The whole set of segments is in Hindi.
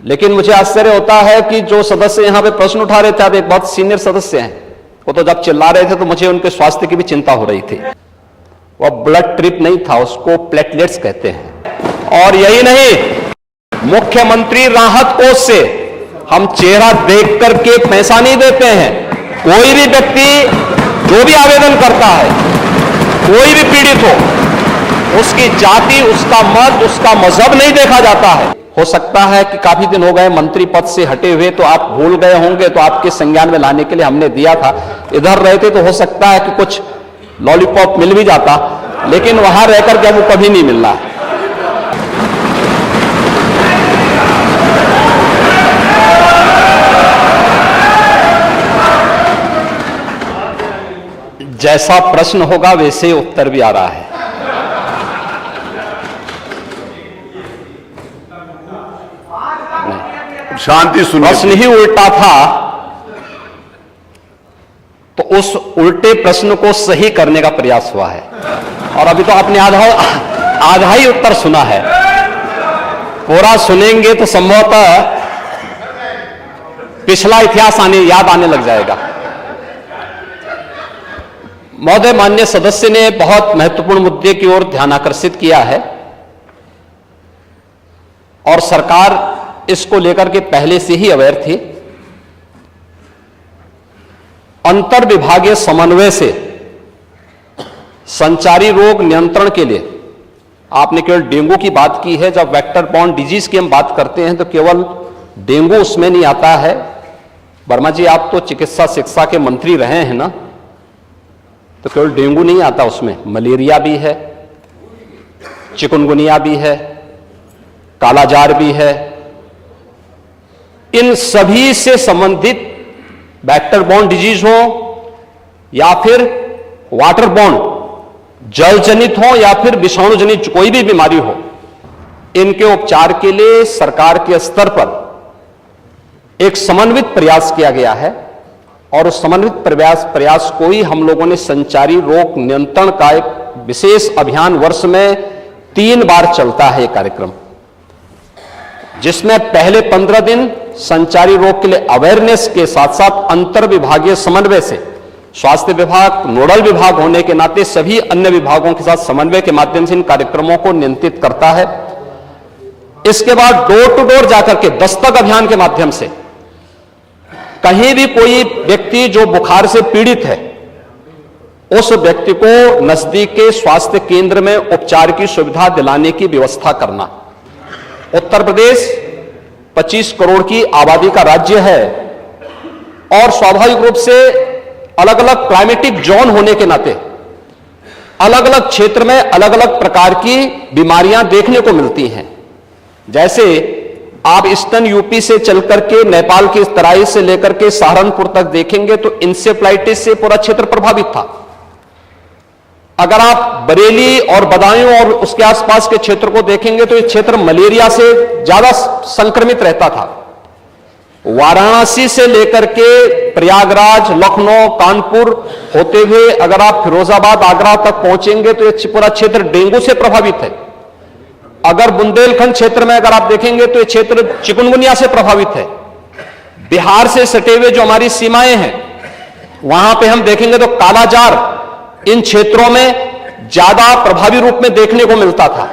लेकिन मुझे आश्चर्य होता है कि जो सदस्य यहां पे प्रश्न उठा रहे थे, आप एक बहुत सीनियर सदस्य हैं, वो तो जब चिल्ला रहे थे तो मुझे उनके स्वास्थ्य की भी चिंता हो रही थी। वह ब्लड ट्रिप नहीं था, उसको प्लेटलेट्स कहते हैं। और यही नहीं, मुख्यमंत्री राहत कोष से हम चेहरा देख करके पैसा नहीं देते हैं। कोई भी व्यक्ति जो भी आवेदन करता है, कोई भी पीड़ित हो, उसकी जाति, उसका मत, उसका मजहब नहीं देखा जाता है। हो सकता है कि काफी दिन हो गए मंत्री पद से हटे हुए, तो आप भूल गए होंगे, तो आपके संज्ञान में लाने के लिए हमने दिया था। इधर रहते तो हो सकता है कि कुछ लॉलीपॉप मिल भी जाता, लेकिन वहां रहकर के वो कभी नहीं मिलना है। जैसा प्रश्न होगा वैसे ही उत्तर भी आ रहा है। शांति सुनिए। प्रश्न ही उल्टा था, तो उस उल्टे प्रश्न को सही करने का प्रयास हुआ है। और अभी तो आपने आधा ही उत्तर सुना है। पूरा सुनेंगे तो संभवतः पिछला इतिहास याद आने लग जाएगा। महोदय, माननीय सदस्य ने बहुत महत्वपूर्ण मुद्दे की ओर ध्यान आकर्षित किया है और सरकार इसको लेकर के पहले से ही अवेयर थी। अंतर विभागीय समन्वय से संचारी रोग नियंत्रण के लिए, आपने केवल डेंगू की बात की है, जब वेक्टर बॉर्न डिजीज की हम बात करते हैं तो केवल डेंगू उसमें नहीं आता है। वर्मा जी, आप तो चिकित्सा शिक्षा के मंत्री रहे हैं ना, तो केवल डेंगू नहीं आता उसमें, मलेरिया भी है, चिकनगुनिया भी है, कालाजार भी है। इन सभी से संबंधित वेक्टर बॉर्न डिजीज हो या फिर वाटर बॉर्न, जल जनित हो या फिर विषाणु जनित कोई भी बीमारी हो, इनके उपचार के लिए सरकार के स्तर पर एक समन्वित प्रयास किया गया है। और उस समन्वित प्रयास को ही हम लोगों ने संचारी रोग नियंत्रण का एक विशेष अभियान, वर्ष में 3 बार चलता है ये कार्यक्रम, जिसमें पहले 15 दिन संचारी रोग के लिए अवेयरनेस के साथ साथ अंतर विभागीय समन्वय से स्वास्थ्य विभाग नोडल विभाग होने के नाते सभी अन्य विभागों के साथ समन्वय के माध्यम से इन कार्यक्रमों को नियंत्रित करता है। इसके बाद डोर टू डोर जाकर के दस्तक अभियान के माध्यम से कहीं भी कोई व्यक्ति जो बुखार से पीड़ित है, उस व्यक्ति को नजदीक के स्वास्थ्य केंद्र में उपचार की सुविधा दिलाने की व्यवस्था करना। उत्तर प्रदेश 25 करोड़ की आबादी का राज्य है और स्वाभाविक रूप से अलग अलग क्लाइमेटिक जोन होने के नाते अलग अलग क्षेत्र में अलग अलग प्रकार की बीमारियां देखने को मिलती हैं। जैसे आप ईस्टर्न यूपी से चलकर के नेपाल की तराई से लेकर के सहारनपुर तक देखेंगे तो इंसेफ्लाइटिस से पूरा क्षेत्र प्रभावित था। अगर आप बरेली और बदायूं और उसके आसपास के क्षेत्र को देखेंगे तो ये क्षेत्र मलेरिया से ज्यादा संक्रमित रहता था। वाराणसी से लेकर के प्रयागराज, लखनऊ, कानपुर होते हुए अगर आप फिरोजाबाद, आगरा तक पहुंचेंगे तो ये पूरा क्षेत्र डेंगू से प्रभावित है। अगर बुंदेलखंड क्षेत्र में अगर आप देखेंगे तो ये क्षेत्र चिकनगुनिया से प्रभावित है। बिहार से सटे हुए जो हमारी सीमाएं हैं वहां पे हम देखेंगे तो कालाजार इन क्षेत्रों में ज्यादा प्रभावी रूप में देखने को मिलता था।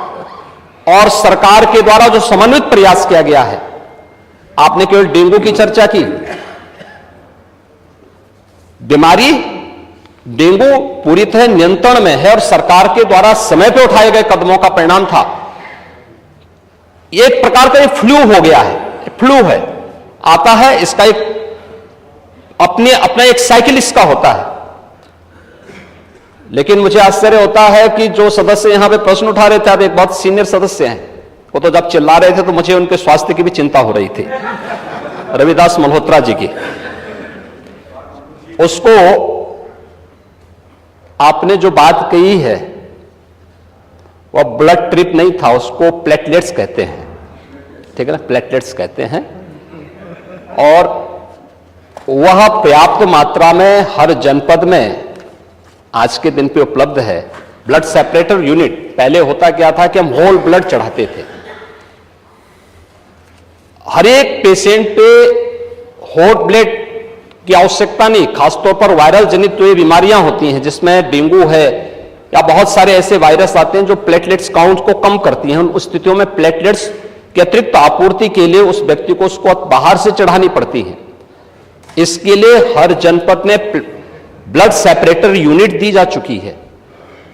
और सरकार के द्वारा जो समन्वित प्रयास किया गया है, आपने केवल डेंगू की चर्चा की, बीमारी डेंगू पूरी तरह नियंत्रण में है और सरकार के द्वारा समय पर उठाए गए कदमों का परिणाम था। ये एक प्रकार का फ्लू हो गया है, फ्लू है, आता है, इसका एक अपना एक साइकिल इसका होता है। लेकिन मुझे आश्चर्य होता है कि जो सदस्य यहां पे प्रश्न उठा रहे थे, आप एक बहुत सीनियर सदस्य हैं, वो तो जब चिल्ला रहे थे तो मुझे उनके स्वास्थ्य की भी चिंता हो रही थी, रविदास मल्होत्रा जी की। उसको आपने जो बात कही है वह ब्लड ट्रिप नहीं था, उसको प्लेटलेट्स कहते हैं, ठीक है ना, प्लेटलेट्स कहते हैं। और वह पर्याप्त मात्रा में हर जनपद में आज के दिन पे उपलब्ध है। ब्लड सेपरेटर यूनिट, पहले होता क्या था कि हम होल ब्लड चढ़ाते थे, हर एक पेशेंट पे हॉट ब्लड की आवश्यकता नहीं, खासतौर पर वायरल जनित जो ये बीमारियां होती हैं जिसमें डेंगू है या बहुत सारे ऐसे वायरस आते हैं जो प्लेटलेट्स काउंट को कम करती हैं, उन स्थितियों में प्लेटलेट्स की अतिरिक्त आपूर्ति के लिए उस व्यक्ति को उसको बाहर से चढ़ानी पड़ती है। इसके लिए हर जनपद में ब्लड सेपरेटर यूनिट दी जा चुकी है,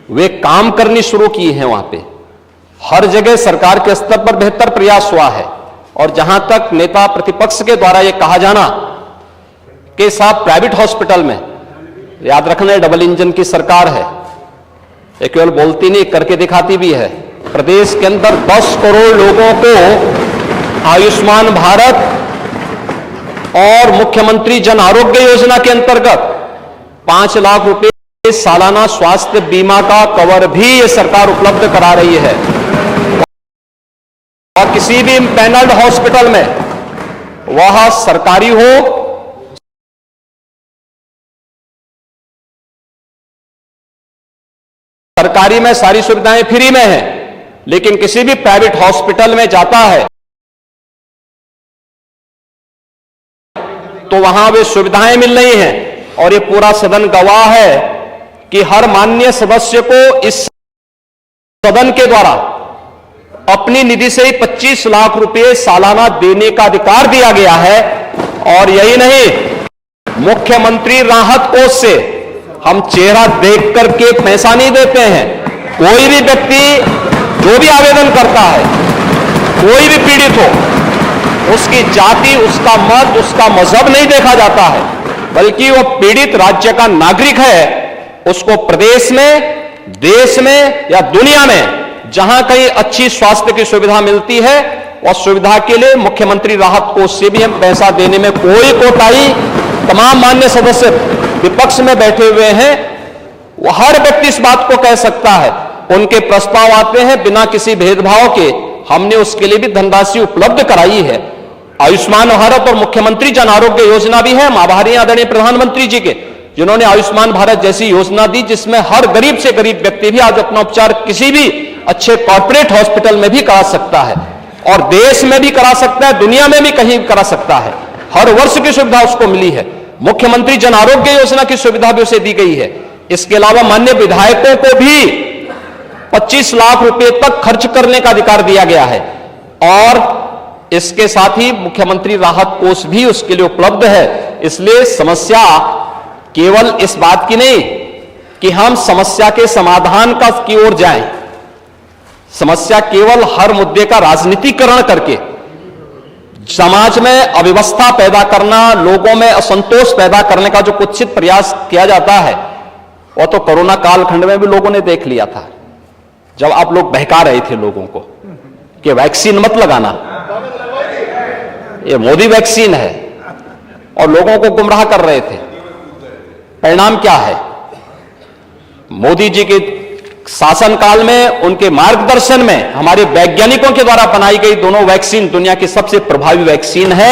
वे काम करनी शुरू की है। वहां पे हर जगह सरकार के स्तर पर बेहतर प्रयास हुआ है। और जहां तक नेता प्रतिपक्ष के द्वारा यह कहा जाना कि साहब प्राइवेट हॉस्पिटल में, याद रखना डबल इंजन की सरकार है, ये केवल बोलती नहीं करके दिखाती भी है। प्रदेश के अंदर 10 करोड़ लोगों को आयुष्मान भारत और मुख्यमंत्री जन आरोग्य योजना के अंतर्गत 5 लाख रुपए सालाना स्वास्थ्य बीमा का कवर भी ये सरकार उपलब्ध करा रही है। और किसी भी पैनल्ड हॉस्पिटल में, वह सरकारी हो सरकारी में सारी सुविधाएं फ्री में हैं, लेकिन किसी भी प्राइवेट हॉस्पिटल में जाता है तो वहां वे सुविधाएं मिल रही हैं। और ये पूरा सदन गवाह है कि हर माननीय सदस्य को इस सदन के द्वारा अपनी निधि से ही 25 लाख रुपए सालाना देने का अधिकार दिया गया है। और यही नहीं, मुख्यमंत्री राहत कोष से हम चेहरा देख करके पैसा नहीं देते हैं। कोई भी व्यक्ति जो भी आवेदन करता है, कोई भी पीड़ित हो, उसकी जाति, उसका मत, उसका मजहब नहीं देखा जाता है, बल्कि वो पीड़ित राज्य का नागरिक है। उसको प्रदेश में, देश में या दुनिया में जहां कहीं अच्छी स्वास्थ्य की सुविधा मिलती है, और सुविधा के लिए मुख्यमंत्री राहत कोष से भी हम पैसा देने में कोई कोताही, तमाम मान्य सदस्य विपक्ष में बैठे हुए हैं, वो हर व्यक्ति इस बात को कह सकता है। उनके प्रस्ताव आते हैं बिना किसी भेदभाव के, हमने उसके लिए भी धनराशि उपलब्ध कराई है। आयुष्मान भारत और मुख्यमंत्री जन आरोग्य योजना भी है। हम आभारी हैं आदरणीय प्रधानमंत्री जी के, जिन्होंने आयुष्मान भारत जैसी योजना दी, जिसमें हर गरीब से गरीब व्यक्ति भी आज अपना उपचार किसी भी अच्छे कॉर्पोरेट हॉस्पिटल में भी करा सकता है, और देश में भी करा सकता है, दुनिया में भी कहीं करा सकता है। हर वर्ष की सुविधा उसको मिली है। मुख्यमंत्री जन आरोग्य योजना की सुविधा भी उसे दी गई है। इसके अलावा माननीय विधायकों को भी 25 लाख रुपए तक खर्च करने का अधिकार दिया गया है। और इसके साथ ही मुख्यमंत्री राहत कोष भी उसके लिए उपलब्ध है। इसलिए समस्या केवल इस बात की नहीं कि हम समस्या के समाधान की ओर जाएं, समस्या केवल हर मुद्दे का राजनीतिकरण करके समाज में अव्यवस्था पैदा करना, लोगों में असंतोष पैदा करने का जो कुत्सित प्रयास किया जाता है, वो तो कोरोना कालखंड में भी लोगों ने देख लिया था, जब आप लोग बहका रहे थे लोगों को कि वैक्सीन मत लगाना, ये मोदी वैक्सीन है, और लोगों को गुमराह कर रहे थे। परिणाम क्या है? मोदी जी के शासनकाल में, उनके मार्गदर्शन में हमारे वैज्ञानिकों के द्वारा बनाई गई दोनों वैक्सीन दुनिया की सबसे प्रभावी वैक्सीन है।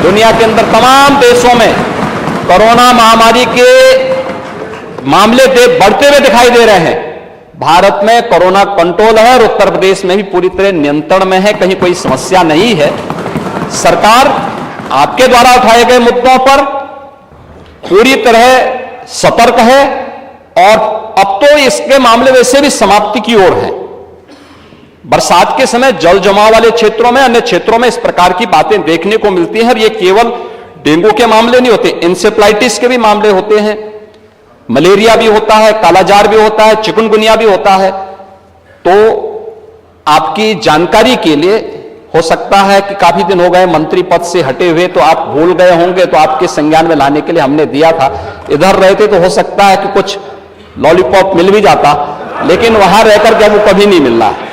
दुनिया के अंदर तमाम देशों में कोरोना महामारी के मामले बढ़ते हुए दिखाई दे रहे हैं। भारत में कोरोना कंट्रोल है और उत्तर प्रदेश में भी पूरी तरह नियंत्रण में है, कहीं कोई समस्या नहीं है। सरकार आपके द्वारा उठाए गए मुद्दों पर पूरी तरह सतर्क है, और अब तो इसके मामले वैसे भी समाप्ति की ओर है। बरसात के समय जल जमाव वाले क्षेत्रों में, अन्य क्षेत्रों में इस प्रकार की बातें देखने को मिलती हैं। और ये केवल डेंगू के मामले नहीं होते, इंसेफ्लाइटिस के भी मामले होते हैं, मलेरिया भी होता है, कालाजार भी होता है, चिकनगुनिया भी होता है। तो आपकी जानकारी के लिए, हो सकता है कि काफी दिन हो गए मंत्री पद से हटे हुए, तो आप भूल गए होंगे, तो आपके संज्ञान में लाने के लिए हमने दिया था। इधर रहते तो हो सकता है कि कुछ लॉलीपॉप मिल भी जाता, लेकिन वहां रहकर के वो कभी नहीं मिल रहा है।